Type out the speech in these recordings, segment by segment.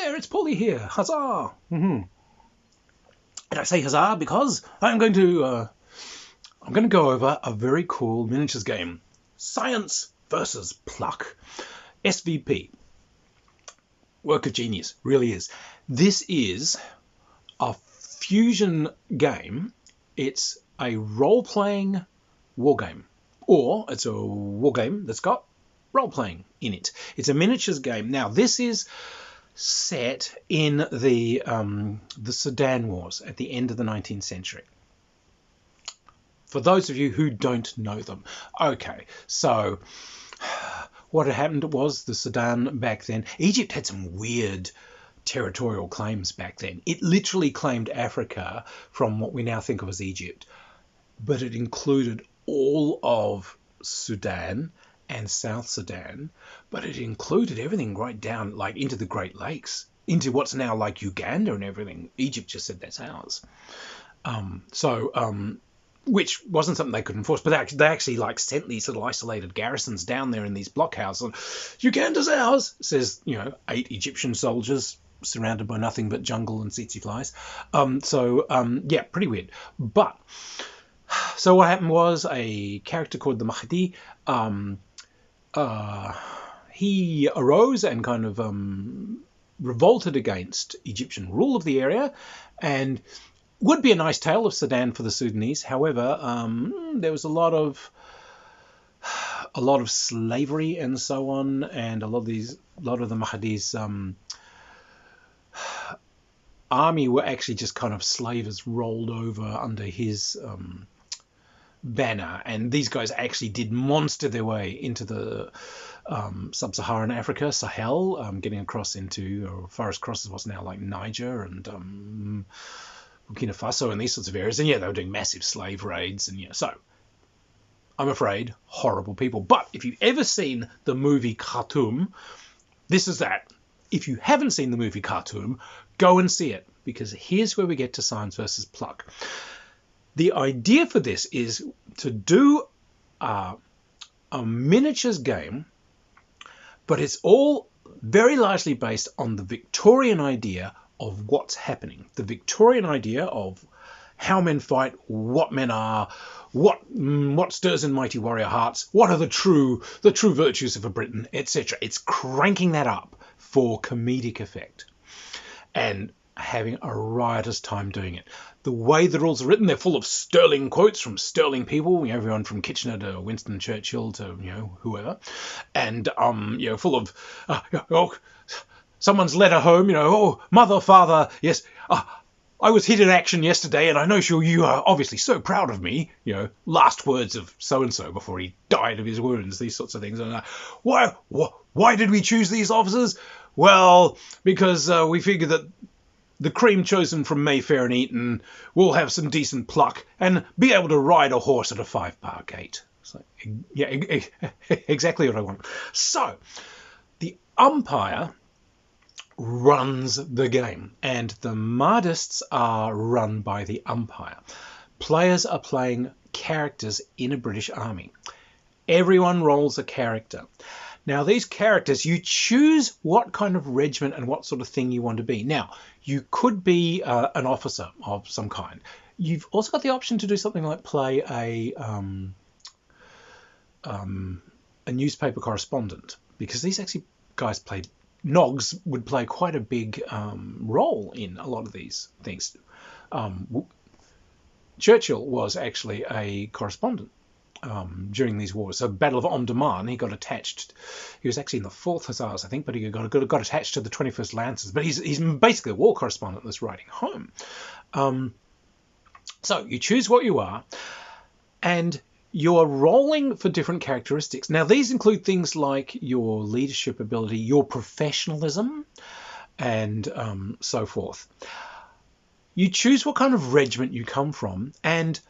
there, it's Paulie here. Huzzah! And I say huzzah because I'm going to go over a very cool miniatures game. Science versus Pluck. SVP. Work of genius, really is. This is a fusion game. It's a role-playing war game. Or it's a war game that's got role-playing in it. It's a miniatures game. Now, this is set in the Sudan Wars at the end of the 19th century. For those of you who don't know them. Okay, so what had happened was the Sudan back then, Egypt had some weird territorial claims back then. It literally claimed Africa from what we now think of as Egypt, but it included all of Sudan and South Sudan, but it included everything right down like into the Great Lakes, into what's now like Uganda and everything. Egypt just said that's ours. Which wasn't something they could enforce, but they actually like sent these little isolated garrisons down there in these blockhouses. And Uganda's ours, says 8 Egyptian soldiers surrounded by nothing but jungle and tsetse flies. Yeah, pretty weird. But so what happened was a character called the Mahdi. He arose and kind of revolted against Egyptian rule of the area, and would be a nice tale of Sudan for the Sudanese. However, there was a lot of slavery and so on, and a lot of the Mahdi's army were actually just kind of slavers rolled over under his banner, and these guys actually did monster their way into the sub-Saharan Africa, Sahel, getting across into forest crosses what's now like Niger and Burkina Faso and these sorts of areas. And yeah, they were doing massive slave raids, and so I'm afraid horrible people. But if you've ever seen the movie Khartoum, this is that. If you haven't seen the movie Khartoum, go and see it, because here's where we get to Science versus Pluck. The idea for this is to do a miniatures game, but it's all very largely based on the Victorian idea of what's happening. The Victorian idea of how men fight, what men are, what stirs in mighty warrior hearts, what are the true virtues of a Briton, etc. It's cranking that up for comedic effect and having a riotous time doing it. The way the rules are written, they're full of sterling quotes from sterling people, everyone from Kitchener to Winston Churchill to whoever, and full of someone's letter home, oh, mother, father, yes, I was hit in action yesterday, and I know you are obviously so proud of me, last words of so-and-so before he died of his wounds, these sorts of things. And why did we choose these officers? Well, because we figured that the cream chosen from Mayfair and Eton will have some decent pluck and be able to ride a horse at a 5-bar gate. So, yeah, exactly what I want. So, the umpire runs the game, and the Mahdists are run by the umpire. Players are playing characters in a British army. Everyone rolls a character. Now, these characters, you choose what kind of regiment and what sort of thing you want to be. Now, you could be an officer of some kind. You've also got the option to do something like play a newspaper correspondent, because these actually guys played Nogs would play quite a big role in a lot of these things. Churchill was actually a correspondent during these wars. So Battle of Omdurman, he got attached. He was actually in the 4th Hussars, I think, but he got attached to the 21st Lancers. But he's basically a war correspondent that's writing home. So you choose what you are, and you're rolling for different characteristics. Now, these include things like your leadership ability, your professionalism, and so forth. You choose what kind of regiment you come from, and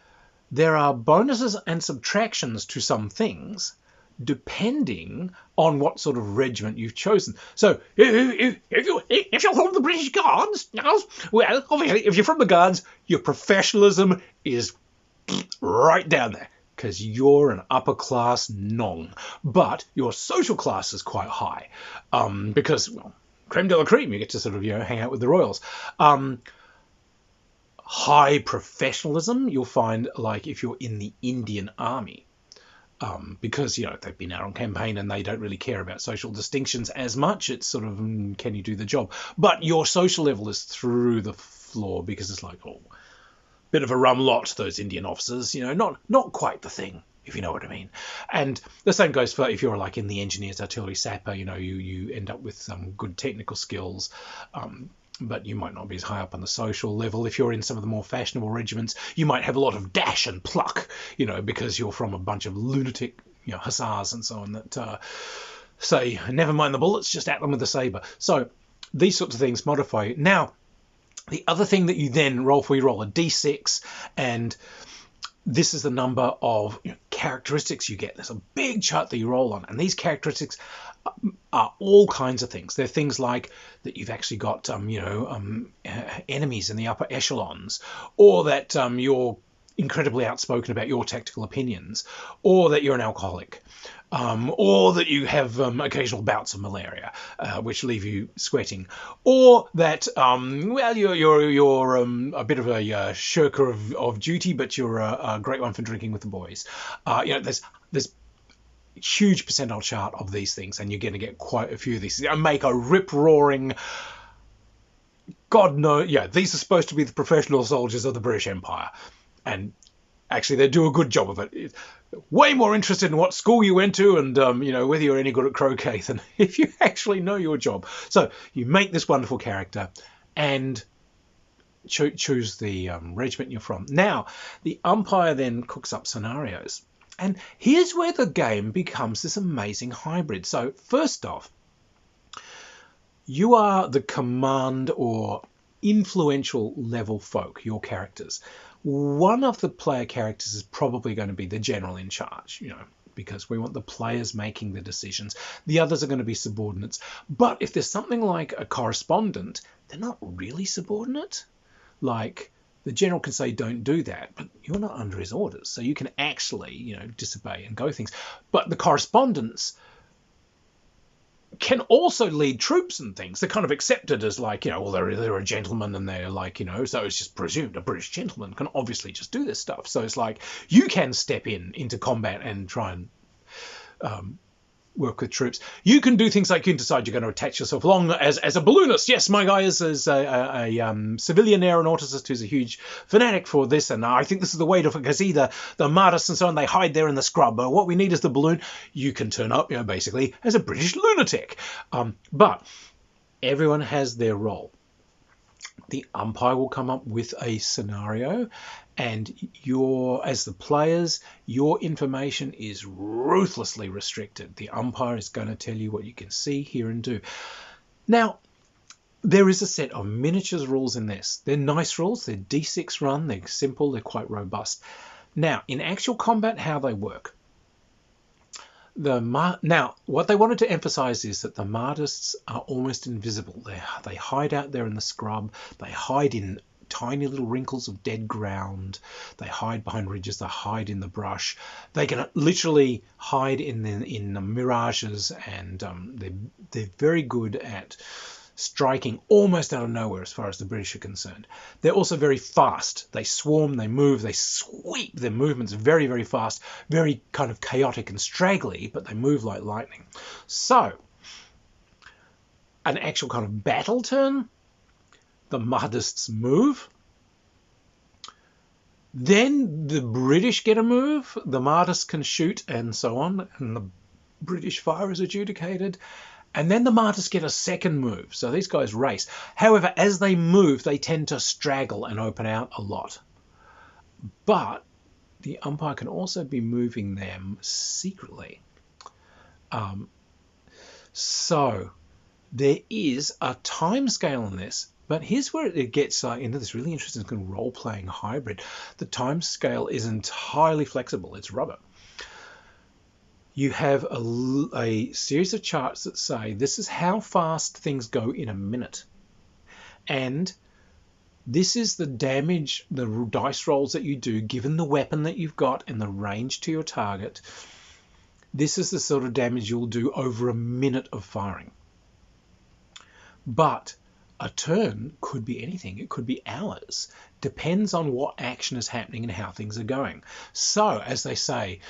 there are bonuses and subtractions to some things depending on what sort of regiment you've chosen. So, if you're from the British Guards, well, obviously, if you're from the Guards, your professionalism is right down there, because you're an upper class nong. But your social class is quite high, because, well, creme de la creme. You get to sort of, hang out with the royals. High professionalism, you'll find, like if you're in the Indian army, because they've been out on campaign and they don't really care about social distinctions as much. It's sort of, can you do the job? But your social level is through the floor, because it's like, oh, bit of a rum lot, those Indian officers, not quite the thing, if you know what I mean. And the same goes for if you're like in the engineers, artillery, sapper, you end up with some good technical skills, but you might not be as high up on the social level. If you're in some of the more fashionable regiments, you might have a lot of dash and pluck, because you're from a bunch of lunatic, hussars and so on that say, never mind the bullets, just at them with a saber. So these sorts of things modify you. Now, the other thing that you then roll for, you roll a d6, and this is the number of characteristics you get. There's a big chart that you roll on, and these characteristics are all kinds of things. They're things like that you've actually got, enemies in the upper echelons, or that you're incredibly outspoken about your tactical opinions, or that you're an alcoholic, or that you have occasional bouts of malaria, which leave you sweating, or that you're a bit of a shirker of duty, but you're a great one for drinking with the boys. There's huge percentile chart of these things, and you're going to get quite a few of these. I make a rip-roaring, God knows, these are supposed to be the professional soldiers of the British Empire, and actually they do a good job of it. Way more interested in what school you went to and whether you're any good at croquet than if you actually know your job. So you make this wonderful character and choose the regiment you're from. Now the umpire then cooks up scenarios. And here's where the game becomes this amazing hybrid. So first off, you are the command or influential level folk, your characters. One of the player characters is probably going to be the general in charge, because we want the players making the decisions. The others are going to be subordinates. But if there's something like a correspondent, they're not really subordinate. Like, the general can say, don't do that, but you're not under his orders. So you can actually, disobey and go things. But the correspondents can also lead troops and things. They're kind of accepted as like, they're a gentleman, and they're like, so it's just presumed a British gentleman can obviously just do this stuff. So it's like, you can step into combat and try and work with troops. You can do things like you can decide you're going to attach yourself along as a balloonist. Yes, my guy is a civilian aeronauticist who's a huge fanatic for this, and I think this is the way to, because the Mahdists and so on, they hide there in the scrub. But what we need is the balloon. You can turn up, basically as a British lunatic. But everyone has their role. The umpire will come up with a scenario, and as the players, your information is ruthlessly restricted. The umpire is going to tell you what you can see, hear, and do. Now, there is a set of miniatures rules in this. They're nice rules. They're D6 run. They're simple. They're quite robust. Now, in actual combat, how they work. Now, what they wanted to emphasize is that the Mahdists are almost invisible. They hide out there in the scrub. They hide in tiny little wrinkles of dead ground. They hide behind ridges. They hide in the brush. They can literally hide in the mirages, and they're very good at striking almost out of nowhere as far as the British are concerned. They're also very fast. They swarm, they move, they sweep. Their movements very, very fast, very kind of chaotic and straggly, but they move like lightning. So, an actual kind of battle turn, the Mahdists move. Then the British get a move. The Mahdists can shoot and so on, and the British fire is adjudicated. And then the Mahdists get a second move. So these guys race. However, as they move, they tend to straggle and open out a lot. But the umpire can also be moving them secretly. So there is a time scale on this. But here's where it gets into this really interesting kind of role-playing hybrid. The time scale is entirely flexible. It's rubber. You have a series of charts that say this is how fast things go in a minute. And this is the damage, the dice rolls that you do, given the weapon that you've got and the range to your target. This is the sort of damage you'll do over a minute of firing. But a turn could be anything. It could be hours. Depends on what action is happening and how things are going. So, as they say,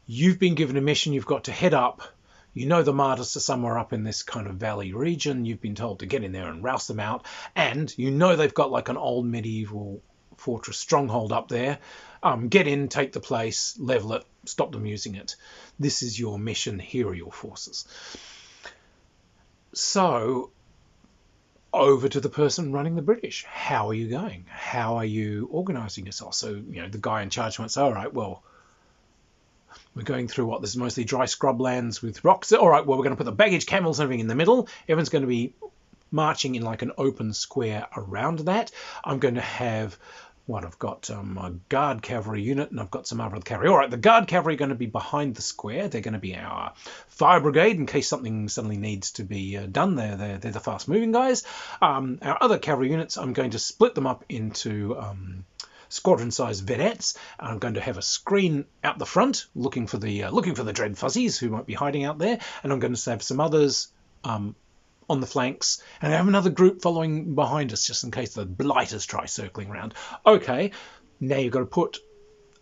you've been given a mission. You've got to head up. You know the Martis are somewhere up in this kind of valley region. You've been told to get in there and roust them out. And you know they've got like an old medieval fortress stronghold up there. Get in, take the place, level it, stop them using it. This is your mission. Here are your forces. So, over to the person running the British. How are you going? How are you organising yourself? So, the guy in charge might say, all right, well, we're going through this is mostly dry scrublands with rocks. All right, well, we're going to put the baggage camels and everything in the middle. Everyone's going to be marching in like an open square around that. I'm going to have I've got a guard cavalry unit and I've got some other cavalry. All right, the guard cavalry are going to be behind the square. They're going to be our fire brigade in case something suddenly needs to be done. They're the fast moving guys. Our other cavalry units, I'm going to split them up into squadron-sized vedettes. I'm going to have a screen out the front looking for the dread fuzzies who might be hiding out there, and I'm going to have some others on the flanks, and I have another group following behind us just in case the blighters try circling around. Okay, now you've got to put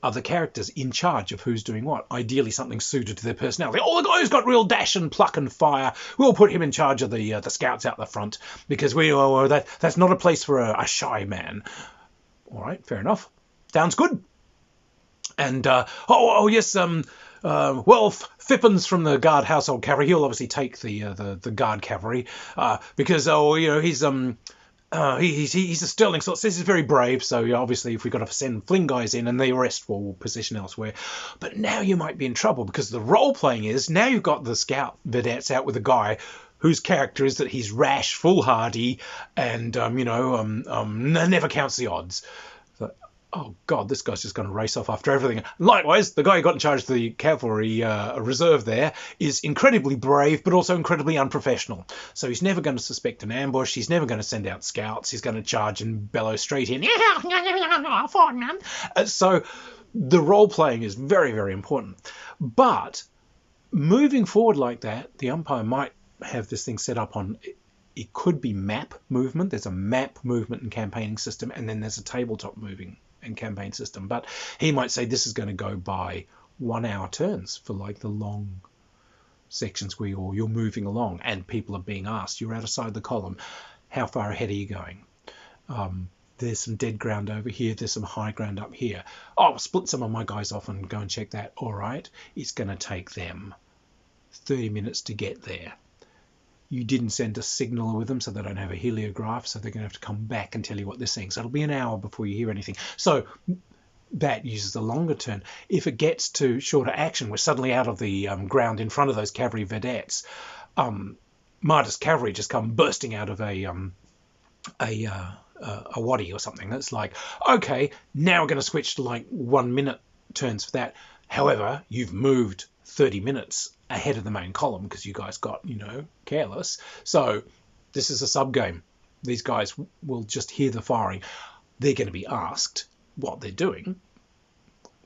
other characters in charge of who's doing what. Ideally something suited to their personality. Oh, the guy who's got real dash and pluck and fire, we'll put him in charge of the scouts out the front, because that's not a place for a shy man. All right, fair enough. Sounds good. And, yes, Fippens from the guard household cavalry, he'll obviously take the guard cavalry, because, he's a sterling sort. So this is very brave, so obviously if we've got to send fling guys in and the rest will position elsewhere. But now you might be in trouble, because the role-playing is, now you've got the scout vedettes out with a guy whose character is that he's rash, foolhardy, and, never counts the odds. Oh, God, this guy's just going to race off after everything. Likewise, the guy who got in charge of the cavalry reserve there is incredibly brave, but also incredibly unprofessional. So he's never going to suspect an ambush. He's never going to send out scouts. He's going to charge and bellow straight in. So the role-playing is very, very important. But moving forward like that, the umpire might have this thing set up on... It could be map movement. There's a map movement and campaigning system, and then there's a tabletop moving and campaign system. But he might say this is going to go by 1 hour turns for like the long sections where you're moving along and people are being asked, you're outside the column, how far ahead are you going? There's some dead ground over here. There's some high ground up here. I'll split some of my guys off and go and check that. All right. It's going to take them 30 minutes to get there. You didn't send a signaler with them, so they don't have a heliograph, so they're going to have to come back and tell you what they're seeing. So it'll be an hour before you hear anything. So that uses a longer turn. If it gets to shorter action, we're suddenly out of the ground in front of those cavalry vedettes. Martis cavalry just come bursting out of a wadi or something. That's like, okay, now we're going to switch to like 1 minute turns for that. However, you've moved 30 minutes ahead of the main column because you guys got, careless. So this is a sub game. These guys will just hear the firing. They're going to be asked what they're doing.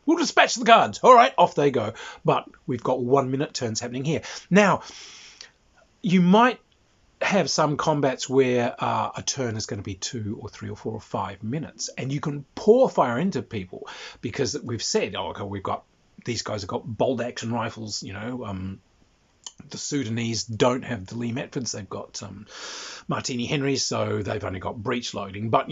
We'll dispatch the guards. All right, off they go. But we've got 1 minute turns happening here. Now, you might have some combats where a turn is going to be 2 or 3 or 4 or 5 minutes, and you can pour fire into people because we've said, we've got these guys have got bolt action rifles, the Sudanese don't have the Lee Metfords, they've got Martini Henrys, so they've only got breech loading. But,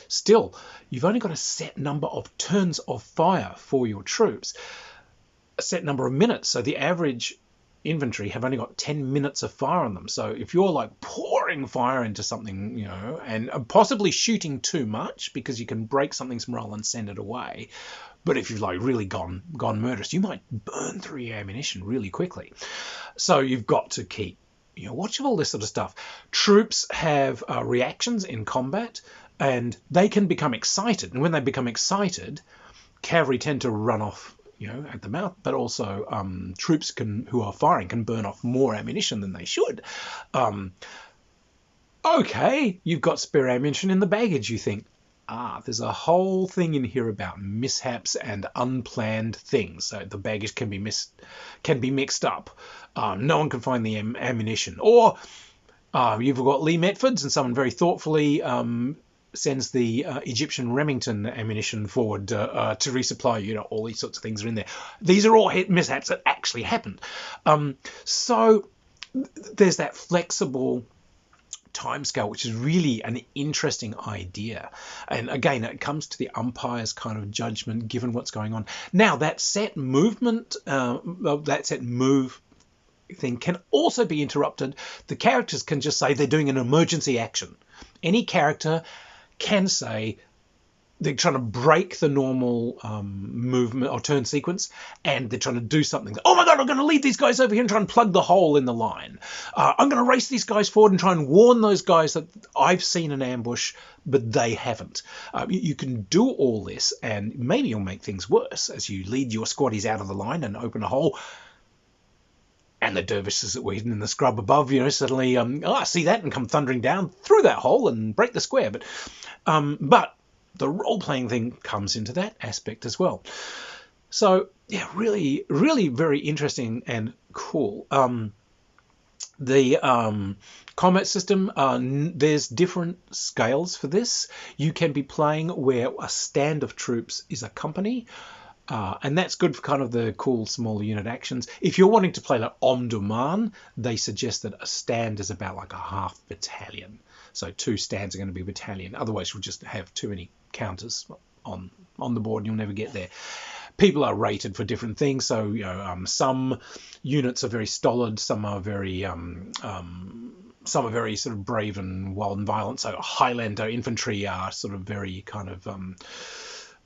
still, you've only got a set number of turns of fire for your troops, a set number of minutes. So the average infantry have only got 10 minutes of fire on them. So if you're like pouring fire into something, and possibly shooting too much because you can break something's morale and send it away. But if you've like really gone murderous, you might burn through your ammunition really quickly. So you've got to keep, watch of all this sort of stuff. Troops have reactions in combat, and they can become excited. And when they become excited, cavalry tend to run off, at the mouth. But also troops who are firing can burn off more ammunition than they should. Okay, you've got spare ammunition in the baggage, you think. There's a whole thing in here about mishaps and unplanned things. So the baggage can be mixed up. No one can find the ammunition. Or You've got Lee Metfords, and someone very thoughtfully sends the Egyptian Remington ammunition forward to resupply. You know, all these sorts of things are in there. These are all mishaps that actually happened. So there's that flexible timescale, which is really an interesting idea. And again, it comes to the umpire's kind of judgment given what's going on. Now, that set movement, that set move thing can also be interrupted. The characters can just say they're doing an emergency action. Any character can say they're trying to break the normal movement or turn sequence, and they're trying to do something. Oh my God, I'm going to lead these guys over here and try and plug the hole in the line. I'm going to race these guys forward and try and warn those guys that I've seen an ambush, but they haven't. You can do all this, and maybe you'll make things worse as you lead your squaddies out of the line and open a hole. And the dervishes that were hidden in the scrub above, you know, suddenly, I see that and come thundering down through that hole and break the square. But the role-playing thing comes into that aspect as well. So, yeah, really, really very interesting and cool. The combat system, there's different scales for this. You can be playing where a stand of troops is a company. And that's good for kind of the cool smaller unit actions. If you're wanting to play like Omdurman, they suggest that a stand is about like a half battalion. So 2 stands are going to be a battalion. Otherwise, you'll just have too many counters on the board and you'll never get there. People are rated for different things. So, you know, some units are very stolid. Some are very sort of brave and wild and violent. So Highlander infantry are sort of very kind of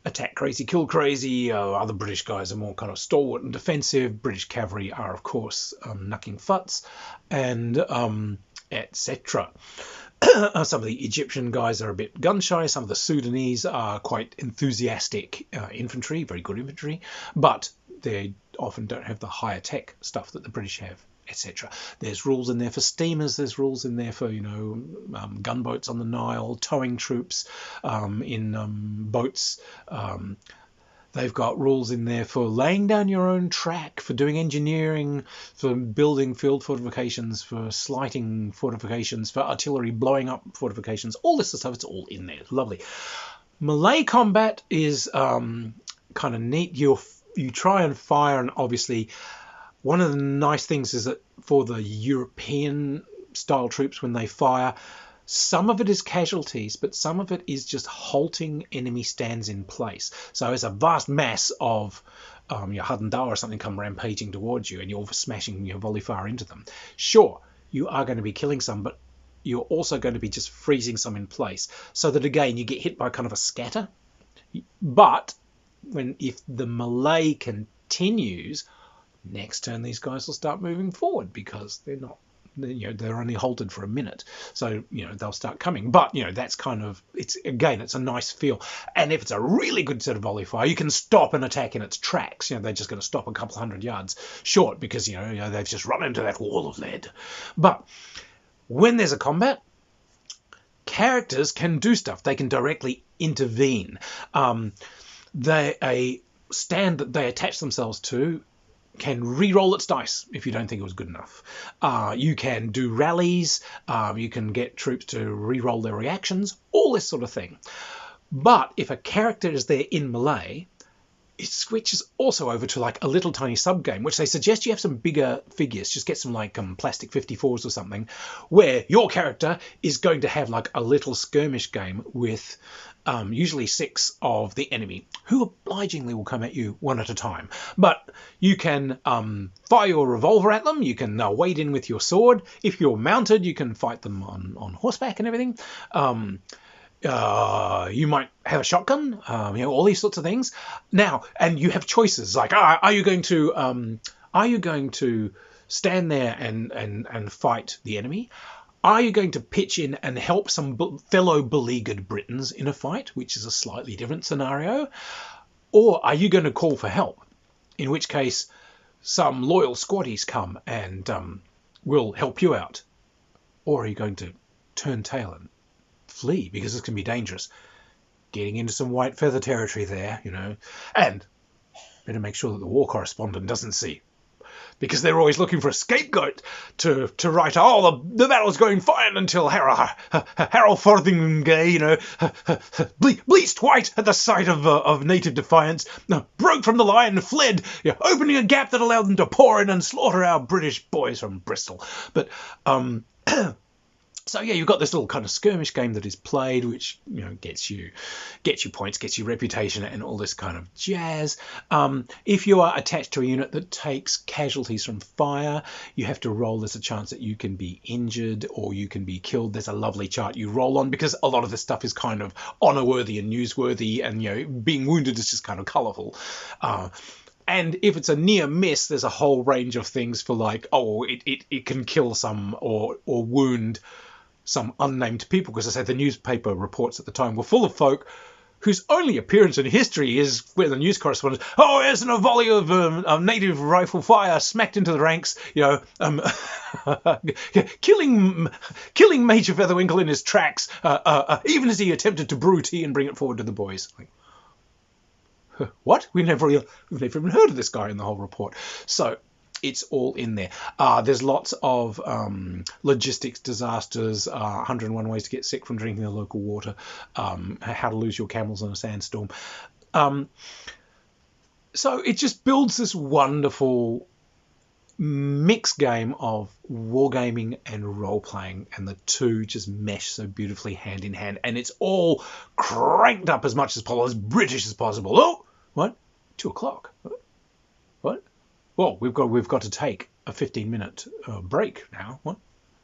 attack crazy, kill crazy. Other British guys are more kind of stalwart and defensive. British cavalry are, of course, knucking futs and etc. Some of the Egyptian guys are a bit gun shy. Some of the Sudanese are quite enthusiastic infantry, very good infantry, but they often don't have the higher tech stuff that the British have, etc. There's rules in there for steamers. There's rules in there for, you know, gunboats on the Nile, towing troops in boats. They've got rules in there for laying down your own track, for doing engineering, for building field fortifications, for slighting fortifications, for artillery blowing up fortifications. All this stuff, it's all in there. It's lovely. Melee combat is kind of neat. You try and fire, and obviously one of the nice things is that for the European style troops, when they fire, some of it is casualties, but some of it is just halting enemy stands in place. So as a vast mass of your Hadendawa or something come rampaging towards you and you're smashing your volley fire into them, sure, you are going to be killing some, but you're also going to be just freezing some in place. So that, again, you get hit by kind of a scatter. But if the melee continues, next turn these guys will start moving forward because they're only halted for a minute, so they'll start coming. But that's kind of, it's a nice feel. And if it's a really good set of volley fire, you can stop an attack in its tracks. They're just going to stop a couple 100 yards short because they've just run into that wall of lead. But when there's a combat, characters can do stuff. They can directly intervene. A stand that they attach themselves to can re-roll its dice if you don't think it was good enough. You can do rallies. You can get troops to re-roll their reactions, all this sort of thing. But if a character is there in melee, it switches also over to like a little tiny sub-game, which they suggest you have some bigger figures. Just get some like plastic 54s or something, where your character is going to have like a little skirmish game with usually 6 of the enemy, who obligingly will come at you one at a time. But you can fire your revolver at them. You can wade in with your sword. If you're mounted, you can fight them on horseback and everything. You might have a shotgun, all these sorts of things. Now, and you have choices like, are you going to stand there and fight the enemy? Are you going to pitch in and help some fellow beleaguered Britons in a fight, which is a slightly different scenario? Or are you going to call for help? In which case, some loyal squaddies come and will help you out. Or are you going to turn tail and flee, because this can be dangerous? Getting into some white feather territory there, And better make sure that the war correspondent doesn't see because they're always looking for a scapegoat to write, oh, the battle's going fine until Harold Fotheringay, bleached white at the sight of native defiance, broke from the line and fled, opening a gap that allowed them to pour in and slaughter our British boys from Bristol. But so yeah, you've got this little kind of skirmish game that is played, which gets you points, gets you reputation, and all this kind of jazz. If you are attached to a unit that takes casualties from fire, you have to roll. There's a chance that you can be injured or you can be killed. There's a lovely chart you roll on, because a lot of this stuff is kind of honor-worthy and newsworthy, and being wounded is just kind of colourful. And if it's a near miss, there's a whole range of things for, like, oh, it can kill some or wound some unnamed people, because I said the newspaper reports at the time were full of folk whose only appearance in history is where the news correspondents, oh, there's a volley of native rifle fire smacked into the ranks, killing Major Featherwinkle in his tracks, even as he attempted to brew tea and bring it forward to the boys. Like, what? We've never even heard of this guy in the whole report. So it's all in there. There's lots of logistics disasters, 101 ways to get sick from drinking the local water, how to lose your camels in a sandstorm. So it just builds this wonderful mixed game of wargaming and role-playing, and the two just mesh so beautifully hand in hand, and it's all cranked up as much as possible, as British as possible. Oh, what? 2 o'clock? What? Well, we've got to take a 15-minute break now. What?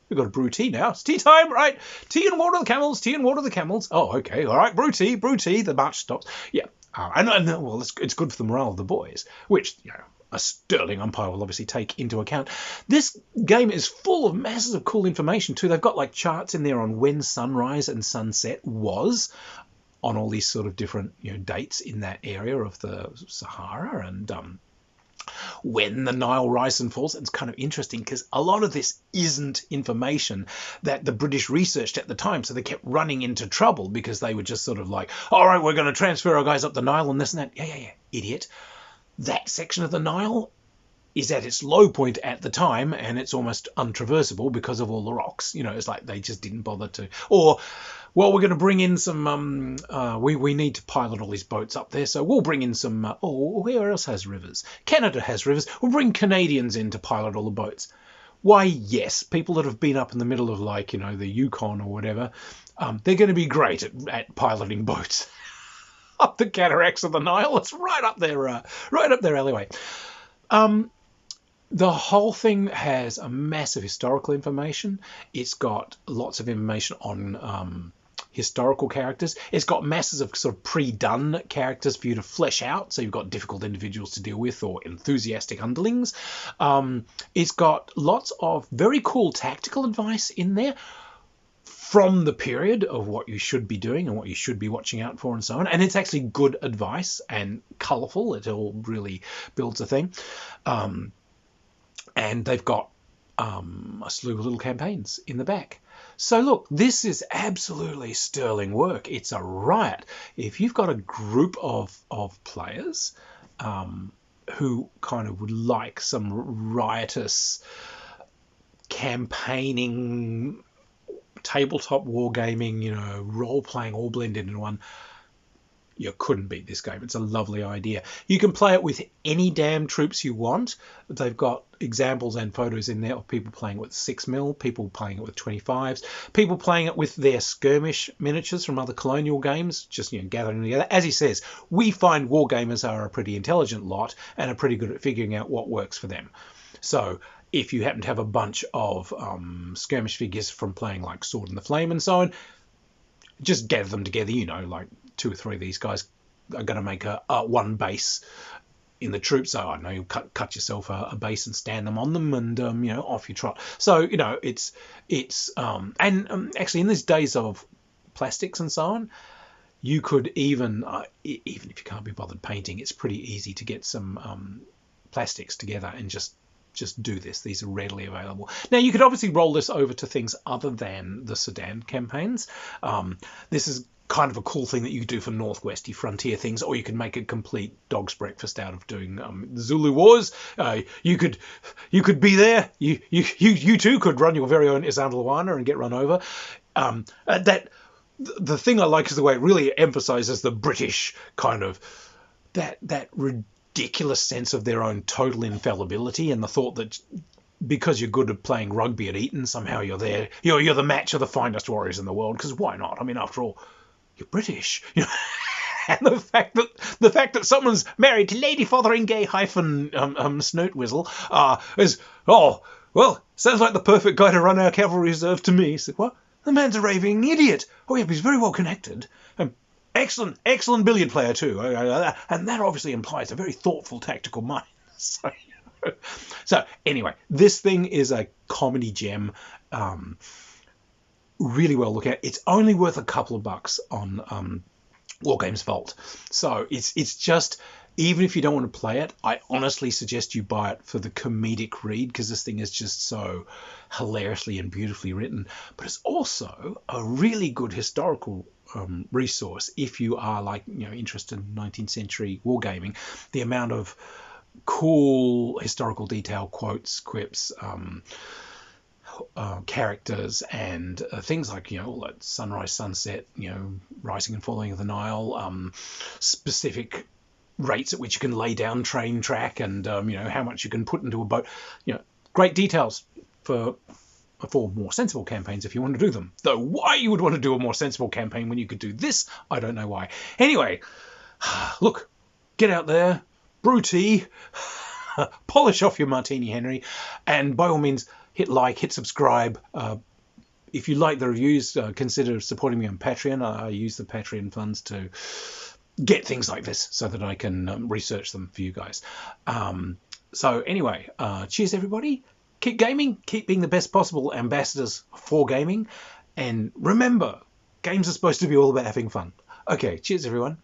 We've got to brew tea now. It's tea time, right? Tea and water the camels. Tea and water the camels. Oh, okay, all right. Brew tea. The march stops. Yeah, and well, it's good for the morale of the boys, which a sterling umpire will obviously take into account. This game is full of masses of cool information too. They've got like charts in there on when sunrise and sunset was on all these sort of different dates in that area of the Sahara, and when the Nile rises and falls. It's kind of interesting because a lot of this isn't information that the British researched at the time, so they kept running into trouble because they were just sort of like, all right, we're going to transfer our guys up the Nile and this and that. Yeah, idiot. That section of the Nile is at its low point at the time, and it's almost untraversable because of all the rocks. It's like they just didn't bother to. Or, well, we're going to bring in some, we need to pilot all these boats up there, so we'll bring in some, where else has rivers? Canada has rivers. We'll bring Canadians in to pilot all the boats. Why, yes, people that have been up in the middle of, like, the Yukon or whatever, they're going to be great at piloting boats up the cataracts of the Nile. It's right up their alleyway. The whole thing has a massive historical information. It's got lots of information on historical characters. It's got masses of sort of pre-done characters for you to flesh out. So you've got difficult individuals to deal with or enthusiastic underlings. It's got lots of very cool tactical advice in there from the period of what you should be doing and what you should be watching out for and so on. And it's actually good advice and colourful. It all really builds a thing. And they've got a slew of little campaigns in the back. So look, this is absolutely sterling work. It's a riot. If you've got a group of players who kind of would like some riotous campaigning, tabletop wargaming, role-playing all blended into one, you couldn't beat this game. It's a lovely idea. You can play it with any damn troops you want. They've got examples and photos in there of people playing it with 6mm, people playing it with 25s, people playing it with their skirmish miniatures from other colonial games, just gathering together. As he says, we find wargamers are a pretty intelligent lot and are pretty good at figuring out what works for them. So if you happen to have a bunch of skirmish figures from playing like Sword in the Flame and so on, just gather them together, like 2 or 3 of these guys are going to make a one base in the troops. So I don't know, you cut yourself a base and stand them on them, and off you trot. So it's actually in these days of plastics and so on, you could even if you can't be bothered painting, it's pretty easy to get some plastics together and just do this. These are readily available. Now, you could obviously roll this over to things other than the Sudan campaigns. This is kind of a cool thing that you could do for Northwesty frontier things, or you could make a complete dog's breakfast out of doing the Zulu Wars. You could be there. You too could run your very own Isandlwana and get run over. The thing I like is the way it really emphasises the British kind of that ridiculous sense of their own total infallibility, and the thought that because you're good at playing rugby at Eton, somehow you're there. You're the match of the finest warriors in the world. Because why not? I mean, after all, you're British. You know? And the fact that someone's married to Lady Fotheringay hyphen Snoot Whistle is, oh, well, sounds like the perfect guy to run our cavalry reserve to me. So, what? The man's a raving idiot. Oh yeah, but he's very well connected. Excellent billiard player too. And that obviously implies a very thoughtful tactical mind. So anyway, this thing is a comedy gem. Really well look at. It's only worth a couple of bucks on Wargames Vault. So it's just, even if you don't want to play it, I honestly suggest you buy it for the comedic read, because this thing is just so hilariously and beautifully written. But it's also a really good historical resource if you are, like, interested in 19th century wargaming. The amount of cool historical detail, quotes, quips, characters, and things like, all that sunrise, sunset, rising and falling of the Nile, specific rates at which you can lay down train track, and how much you can put into a boat. Great details for more sensible campaigns if you want to do them. Though why you would want to do a more sensible campaign when you could do this, I don't know why. Anyway, look, get out there, brew tea, polish off your martini, Henry, and by all means, hit like, hit subscribe. If you like the reviews, consider supporting me on Patreon. I use the Patreon funds to get things like this so that I can research them for you guys. So anyway, cheers everybody. Keep gaming, keep being the best possible ambassadors for gaming, and remember, games are supposed to be all about having fun. Okay, cheers everyone.